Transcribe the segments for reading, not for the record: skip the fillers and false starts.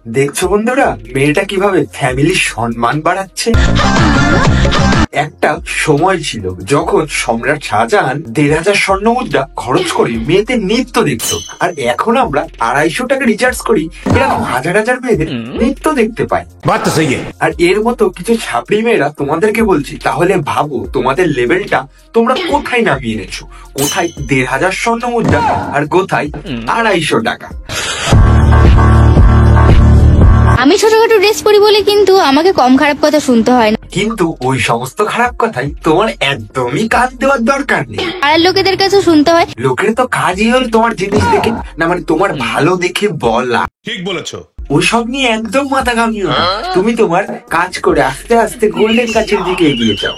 দেখছো বন্ধুরা, মেয়েটা কিভাবে ফ্যামিলির সম্মান বাড়াচ্ছে। একটা সময় ছিল যখন সম্রাট শাহজাহান ১৫০০ স্বর্ণ মুদ্রা খরচ করে মেয়েদের নৃত্য দেখতো, আর এখন আমরা ২৫০ টাকা রিচার্জ করি এরকম হাজার হাজার মেয়েদের নৃত্য দেখতে পাই। আর এর মতো কিছু ছাপড়ি মেয়েরা তোমাদেরকে বলছি, তাহলে ভাবো তোমাদের লেভেলটা তোমরা কোথায় নামিয়ে এনেছো। কোথায় ১৫০০ স্বর্ণ মুদ্রা আর কোথায় ২৫০ টাকা। আমি ছোটখাটো ড্রেস পরি বলে কিন্তু আমাকে কম খারাপ কথা শুনতে হয় না, কিন্তু ওই সমস্ত খারাপ কথাই তোমার একদমই কান দেওয়ার দরকার নেই। পাড়ার লোকেদের কাছে শুনতে হয়। লোকের তো কাজই হল তোমার জিনিস দেখে, না মানে তোমার ভালো দেখে বলা। ঠিক বলেছো। ওসব নিয়ে একদম মাথা ঘামিও না, তুমি তোমার কাজ করে আস্তে আস্তে গোল্ডেন কাছের দিকে এগিয়ে যাও।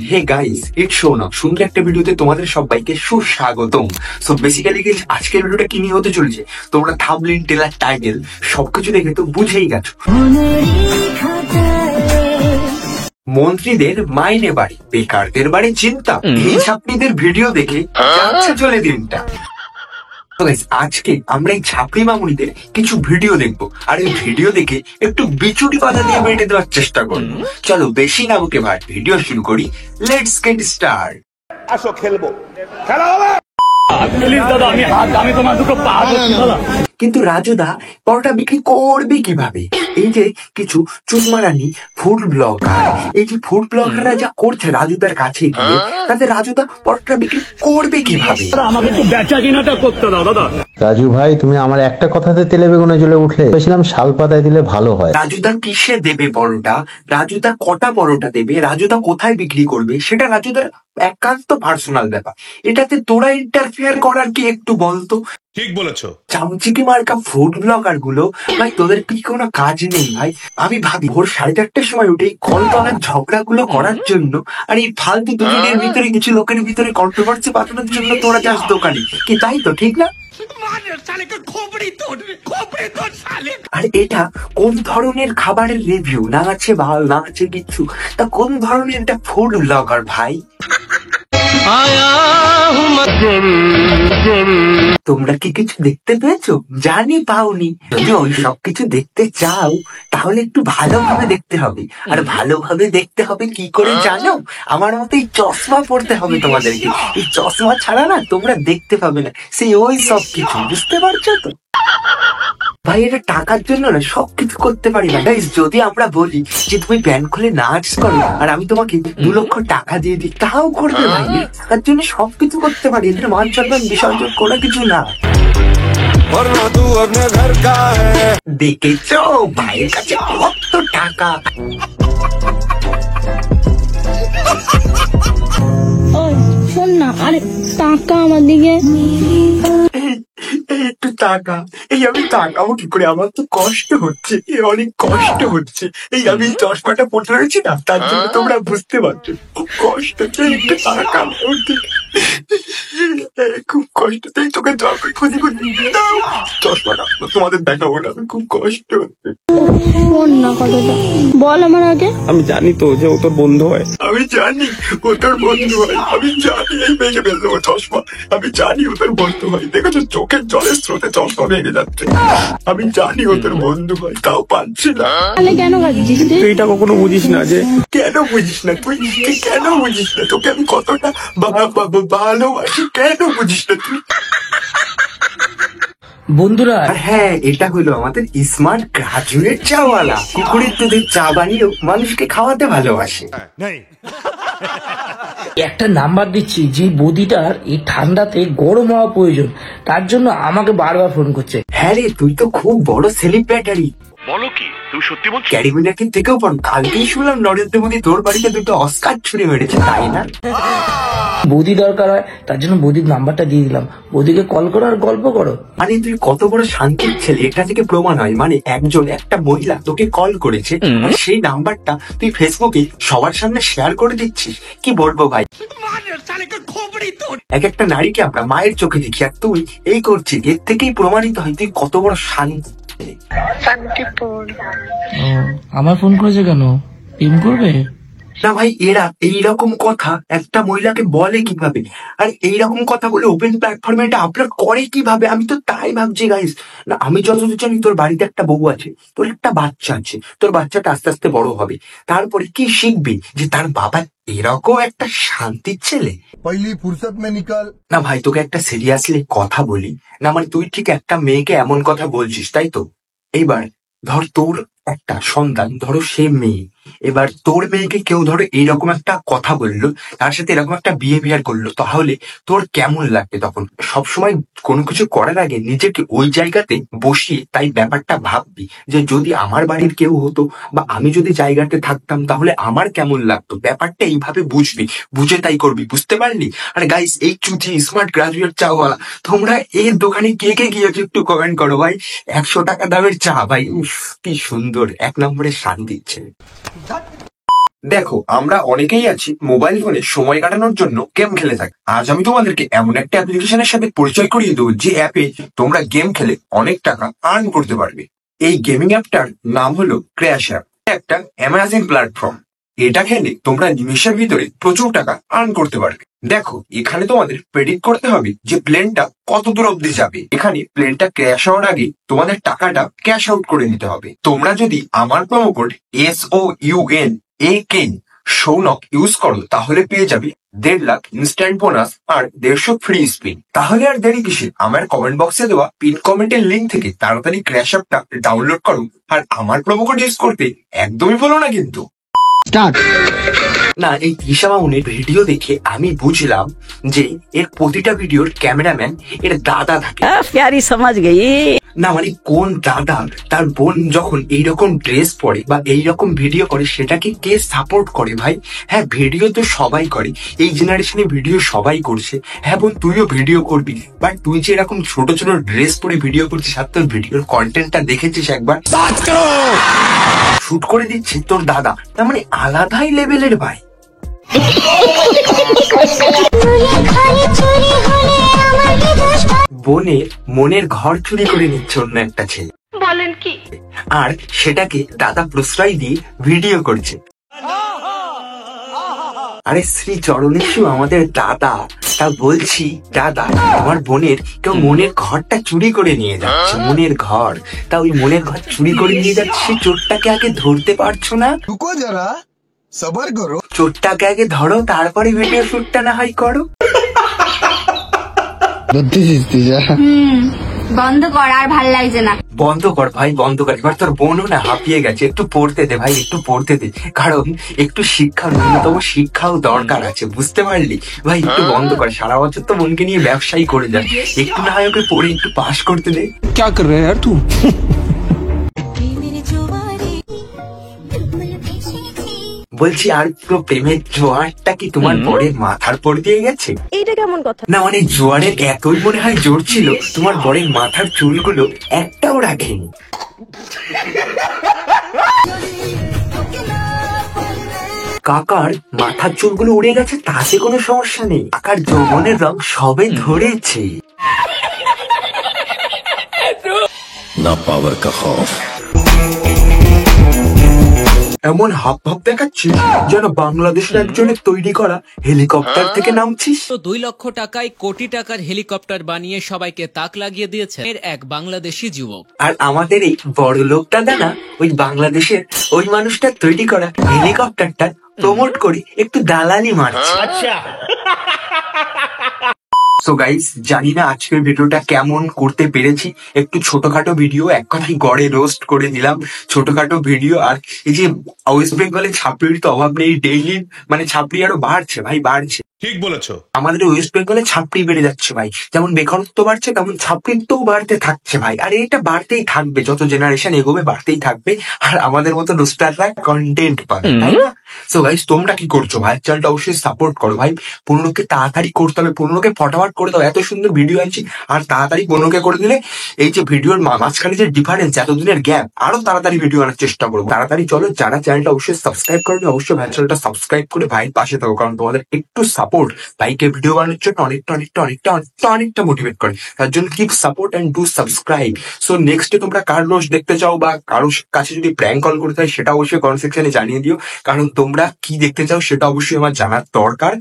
হে গাইস, ইটস শোনক সুন্দর একটা ভিডিওতে তোমাদের সবাইকে সুস্বাগতম। সো বেসিক্যালি আজকের ভিডিওটা কি নিয়ে হতে চলেছে তোমরা থাম্বনেল, ট্রেলার, টাইটেল সবকিছু দেখে তো বুঝেই গেছো। মন্ত্রীদের মাইনে বাড়ি, বেকারদের বাড়ি চিন্তা, এই ছাপড়িদের ভিডিও দেখে যাচ্ছে চলে দিনটা। তো গাইস, আজকে আমরা এই ছাপড়ি মামুনিদের কিছু ভিডিও দেখবো, আর এই ভিডিও দেখে একটু বিচুটি কথা দিয়ে বেটে দেওয়ার চেষ্টা করবো। চলো বেশি না বকে ভাই, ভিডিও শুরু করি। Let's get start. আসো খেলবো, খেলা হবে। কিন্তু রাজুদা পরোটা বিক্রি করবে কিভাবে? এই যে কিছু চুনমারানি ফুড ব্লগার, এই যে ফুড ব্লগাররা যা করছে রাজুদার কাছে গিয়ে, তাতে রাজুদা পরোটা বিক্রি করবে কিভাবে? আমাকে একটু বেচা কিনাটা করতে দাও দাদা। রাজু ভাই, তুমি আমার একটা কথাতে তেলে বেগুনে জ্বলে উঠলে। বলেছিলাম শাল পাতায় দিলে ভালো হয়। রাজুদা কিসে দেবে পরোটা, রাজুদা কটা পরোটা দেবে, রাজুদা কোথায় বিক্রি করবে, সেটা রাজুদার একান্ত পার্সোনাল ব্যাপার। এটাতে তোরা ইন্টারফেয়ার করার কি একটু বলতো? ঠিক বলেছো। চামচিকি মার্কা ফুড ব্লগার গুলো ভাই, তোদের কি কোনো কাজ নেই ভাই? আমি ভাবি ভোর 4:30টার সময় উঠে কলতলার ঝগড়া গুলো করার জন্য, আর এই ফালতু দুজনের ভিতরে কিছু লোকের ভিতরে কন্ট্রোভার্সি পাঠানোর জন্য তোরা যাস দোকানে, কি তাই তো? ঠিক না? আর এটা কোন ধরনের খাবারের রিভিউ? না আছে ভালো, না আছে কিচ্ছু, তা কোন ধরনের এটা ফুড ব্লগার ভাই? তোমরা কি কিছু দেখতে পেয়েছো? জানি পাওনি। যদি ওই সব কিছু দেখতে চাও তাহলে একটু ভালোভাবে দেখতে হবে। আর ভালোভাবে দেখতে হবে কি করে জানো? আমার মতো এই চশমা পড়তে হবে তোমাদেরকে। এই চশমা ছাড়া না তোমরা দেখতে পাবে না সেই ওই সব কিছু, বুঝতে পারছো তো? ভাই, এটা টাকার জন্য না সবকিছু করতে পারি না। যদি আমরা বলি যে তুমি প্যান্ট খুলে নাচ করো আর আমি তোমাকে 2 লক্ষ টাকা দিয়ে দিই, তাও করবে ভাই। টাকার জন্য সবকিছু করতে পারি, এদের মান সম্মান বিসর্জন করা কিছু না। দেখেছো ভাইয়ের কাছে কত টাকা। শোন না, আরে টাকা আমার দিকে একটু টাকা। এই আমি তাকাবো কি করে? আমার তো কষ্ট হচ্ছে, অনেক কষ্ট হচ্ছে। এই আমি চশমাটা পড়ে রয়েছি না, তার জন্য তোমরা বুঝতে পারছো খুব কষ্ট। একটু টাকা খুব কষ্ট, তাই তোকে জল খুঁজি খুঁজি চশমাটা তোমাদের দেখাবো না, আমি খুব কষ্ট হচ্ছে। শোন না কথাটা বল আমার আগে। আমি জানি তো যে ও তোর বন্ধু হয়। আমি জানি ও তোর বন্ধু হয়, আমি জানি এই ভেঙে ফেলবো চশমা, আমি জানি ও তোর বন্ধু হয়। দেখেছো চোখের জলের স্রোতে চশমা ভেঙে যাচ্ছে। আমি জানি ও তোর বন্ধু হয়, তাও পাচ্ছি না। তাহলে কেন ভাবছিস তুই? তুই এটা কখনো বুঝিস না যে কেন বুঝিস না তুই? কেন বুঝিস না? তোকে আমি কতটা ভালোবাসি, কেন বুঝিস না তুই? বন্ধুরা, আর হ্যাঁ, এটা হলো আমাদের স্মার্ট গ্রাজুয়েট চাওয়ালা। কুকুরের দুধের চা বানিয়েও মানুষকে খাওয়াতে ভালোবাসে। একটা নাম্বার দিচ্ছি, যে বদিটার এই ঠান্ডাতে গরম হওয়া প্রয়োজন, তার জন্য আমাকে বারবার ফোন করছে। হ্যাঁ রে, তুই তো খুব বড় সেলিব্রিটি। বলো কি, তুমি সত্যি বলছো? ক্যারি মিনাটির থেকেও বড়। কালকেই শুনলাম নরেন্দ্র মোদী তোর বাড়িতে 2টো অস্কার ছুড়ে মেরেছে, তাই না? বৌদি দরকার হয়, তার জন্য বৌদির নাম্বারটা দিয়ে দিলাম। বৌদিকে কল করো আর গল্প করো। মানে তুই কত বড় শান্তির ছেলে, এটা থেকে প্রমাণ হয় মানে একটা মহিলা তোকে কল করেছে আর সেই নাম্বারটা তুই ফেসবুকে সবার সামনে শেয়ার করে দিচ্ছিস। কি বলবো ভাই, এক একটা নারীকে আমরা মায়ের চোখে দেখি আর তুই এই করছিস। এর থেকেই প্রমাণিত হয় তুই কত বড় শান্তি। আমার ফোন করেছে কেন? প্রেম করবে? না ভাই, এরা এইরকম কথা একটা মহিলাকে বলে কিভাবে, আর এইরকম কথা বলে ওপেন প্ল্যাটফর্মে এটা আপলোড করে কিভাবে? আমি তো তাই ভাবছি গাইস। না, আমি যতদূর জানি তোর বাড়িতে একটা বউ আছে, তোর একটা বাচ্চা আছে, তোর বাচ্চাটা আস্তে আস্তে বড় হবে, তারপরে কি শিখবি যে তার বাবা এরকম একটা শান্তির ছেলে। পহলি ফুরসত মে নিকাল। না ভাই, তোকে একটা সিরিয়াসলি কথা বলি না, মানে তুই ঠিক একটা মেয়েকে এমন কথা বলছিস, তাই তো? এইবার ধর তোর একটা সন্তান, ধরো সে মেয়ে, এবার তোর মেয়েকে কেউ ধরো এইরকম একটা কথা বললো, তার সাথে এরকম একটা বিহেভিয়ার করলো, তাহলে তোর কেমন লাগবে তখন? সবসময় কোনো কিছু করার আগে নিজেকে ওই জায়গাতে বসিয়ে তাই ব্যাপারটা ভাববি যে যদি আমার বাড়ির কেউ হতো বা আমি যদি জায়গাতে থাকতাম তাহলে আমার কেমন লাগতো। ব্যাপারটা এইভাবে বুঝবি, বুঝে তাই করবি, বুঝতে পারলি? আর গাইস, এই চুচি স্মার্ট গ্রাজুয়েট চাওয়ালা, তোমরা এর দোকানে কে কে গিয়েছো একটু কমেন্ট করো ভাই। 100 টাকা দামের চা ভাই, উফ কি সুন্দর, 1 নম্বরে শান দিচ্ছে। দেখো, আমরা অনেকেই আছি মোবাইল ফোনে সময় কাটানোর জন্য গেম খেলে থাকি। আজ আমি তোমাদেরকে এমন একটা অ্যাপ্লিকেশনের সাথে পরিচয় করিয়ে দেবো যে অ্যাপে তোমরা গেম খেলে অনেক টাকা আর্ন করতে পারবে। এই গেমিং অ্যাপটার নাম হলো ক্র্যাশ অ্যাপ। একটা অ্যামাজিং প্ল্যাটফর্ম। এটা খেলে তোমরা নিমেষের ভিতরে প্রচুর টাকা আর্ন করতে পারবে। দেখো, এখানে তোমাদের প্রেডিক্ট করতে হবে যে প্লেনটা কত দূর অব্দি যাবে। এখানে প্লেনটা ক্র্যাশ হওয়ার আগে তোমাদের টাকাটা ক্যাশ আউট করে নিতে হবে। তোমরা যদি আমার promo code SOUNAK Sounak use করো তাহলে পেয়ে যাবে 1.5 লাখ ইনস্ট্যান্ট বোনাস আর 150 ফ্রি স্পিন। তাহলে আর দেরি কিসে, আমার কমেন্ট বক্সে দেওয়া পিন কমেন্টের লিঙ্ক থেকে তাড়াতাড়ি ক্র্যাশ অ্যাপটা ডাউনলোড করো আর আমার প্রোমো কোড ইউজ করতে একদমই ভুলো না কিন্তু। না, এই তৃষা মামুনের ভিডিও দেখে আমি বুঝলাম যে এর প্রতিটা ভিডিওর ক্যামেরাম্যান এর দাদা থাকে। प्यारी समझ गई। না মানে কোন দাদা তার বোন যখন এইরকম ড্রেস পরে বা এইরকম ভিডিও করে সেটাকে কে সাপোর্ট করে ভাই? হ্যাঁ, ভিডিও তো সবাই করে, এই জেনারেশনে ভিডিও সবাই করছে। হ্যাঁ বোন, তুইও ভিডিও করবি, বাট তুই যে এরকম ছোট ছোট ড্রেস পরে ভিডিও করছিস আর তোর ভিডিওর কন্টেন্টটা দেখেছিস একবার? শুট করে দিচ্ছে তোর দাদা, তার মানে আলাদাই লেভেলের ভাই। বোনের মনের ঘর চুরি করে নিচ্ছে অন্য একটা ছেলে, বলেন কি? আর সেটাকে দাদা প্রশ্রয় দিয়ে ভিডিও করছে। আরে শ্রী চরণেশু আমাদের দাদা, তা বলছি দাদা, আমার বোনের কেউ মনের ঘরটা চুরি করে নিয়ে যাচ্ছে, মনের ঘর। তা ওই মনের ঘর চুরি করে নিয়ে যাচ্ছে, চোরটাকে আগে ধরতে পারছো না? রুকো যারা, সবার করো। চোরটাকে আগে ধরো, তারপরে ভিডিও শুটটা না হয় করো। বন্ধ কর, আর ভাল লাগছে না। বন্ধ কর ভাই, বন্ধ কর। এবার তোর বোনও না হাঁপিয়ে গেছে, একটু পড়তে দে ভাই, একটু পড়তে দে, কারণ একটু শিক্ষা, ন্যূনতম শিক্ষাও দরকার আছে, বুঝতে পারলি ভাই? একটু বন্ধ কর, সারা বছর তো বোনকে নিয়ে ব্যবসায়ী করে যায়, একটু না হয় ওকে পড়ে একটু পাস করতে দে। क्या कर रहे हैं यार तू? বলছি, আর পুরো প্রেমের জোয়ারটা কি তোমার বরের মাথার পর দিয়ে গেছে? এইটা কেমন কথা? না মানে জোয়ারের এতই মনে হয় জোর ছিল, তোমার বরের মাথার চুলগুলো একটাও রাখেনি। কাকার মাথার চুলগুলো উড়ে গেছে, তাতে কোনো সমস্যা নেই, কাকার যৌবনের রং সবে ধরেছে। না পাওয়ার কা খৌফ। এমন হাব ভাব দেখাচ্ছিস যেন বাংলাদেশের একজনের তৈরি করা হেলিকপ্টার থেকে নামছিস। তো 2 লক্ষ টাকায় কোটি টাকার হেলিকপ্টার বানিয়ে সবাইকে তাক লাগিয়ে দিয়েছে এর এক বাংলাদেশি যুবক। আর আমাদের এই বড় লোক দাদা না, ওই বাংলাদেশের ওই মানুষটার তৈরি করা হেলিকপ্টারটা প্রমোট করে একটু দালালি মারছে। সো গাইস, জানি না আজকের ভিডিওটা কেমন করতে পেরেছি। একটু ছোটখাটো ভিডিও, এক কথায় গড়ে রোস্ট করে দিলাম, ছোটখাটো ভিডিও। আর এই যে ওয়েস্ট বেঙ্গলে ছাপড়ির তো অভাব নেই, ডেইলি মানে ছাপড়ি আরো বাড়ছে ভাই, বাড়ছে। ঠিক বলেছো। আমাদের ওয়েস্ট বেঙ্গলে ছাপড়ি বেড়ে যাচ্ছে ভাই, যেমন বেকারত্ব বাড়ছে তেমন ছাপড়িত্বও বাড়তে থাকছে ভাই, আর এটা বাড়তেই থাকবে, যত জেনারেশন এগোবে বাড়তেই থাকবে, আর আমাদের মতো রোস্টাররা কন্টেন্ট পাবে, তাই না? সো গাইস, তোমরা কি করছো ভাই? চ্যানেলটা অবশ্যই সাপোর্ট করো ভাই। 15কে তাড়াতাড়ি করতে হবে, 15কে ফটাফট করে দাও, এত সুন্দর ভিডিও আনছি, আর তাড়াতাড়ি 15কে করে দিলে এই যে ভিডিওর মাঝখানে যে ডিফারেন্স, এতদিনের গ্যাপ, আরো তাড়াতাড়ি ভিডিও আনার চেষ্টা করবো। তাড়াতাড়ি চলো, যারা চ্যানেলটা অবশ্যই সাবস্ক্রাইব করবে অবশ্যই ভাই চ্যানেলটা সাবস্ক্রাইব করে ভাইয়ের পাশে থাকো, কারণ তোমাদের একটু সাপোর্ট ভাইকে ভিডিও বানানোর জন্য অনেকটা মোটিভেট করে। তার জন্য keep support and do subscribe. So next day তোমরা কার রোজ দেখতে চাও বা কারোর কাছে যদি প্র্যাঙ্ক কল করতে হয় সেটা অবশ্যই কমেন্ট সেকশনে জানিয়ে দিও, কারণ তোমরা কি দেখতে চাও সেটা অবশ্যই আমার জানার দরকার।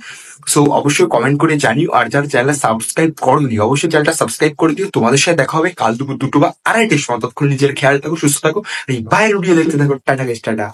সো অবশ্যই কমেন্ট করে জানিও, আর যারা চ্যানেলটা সাবস্ক্রাইব করোনি অবশ্যই চ্যানেলটা সাবস্ক্রাইব করে দিও। তোমাদের সাথে দেখা হবে কাল দুপুর 2 বা 2:30 সময়। ততক্ষণ নিজের খেয়াল থাকো, সুস্থ থাকো, এই বাইরের ভিডিও দেখতে থাকো। Tata guys, tata.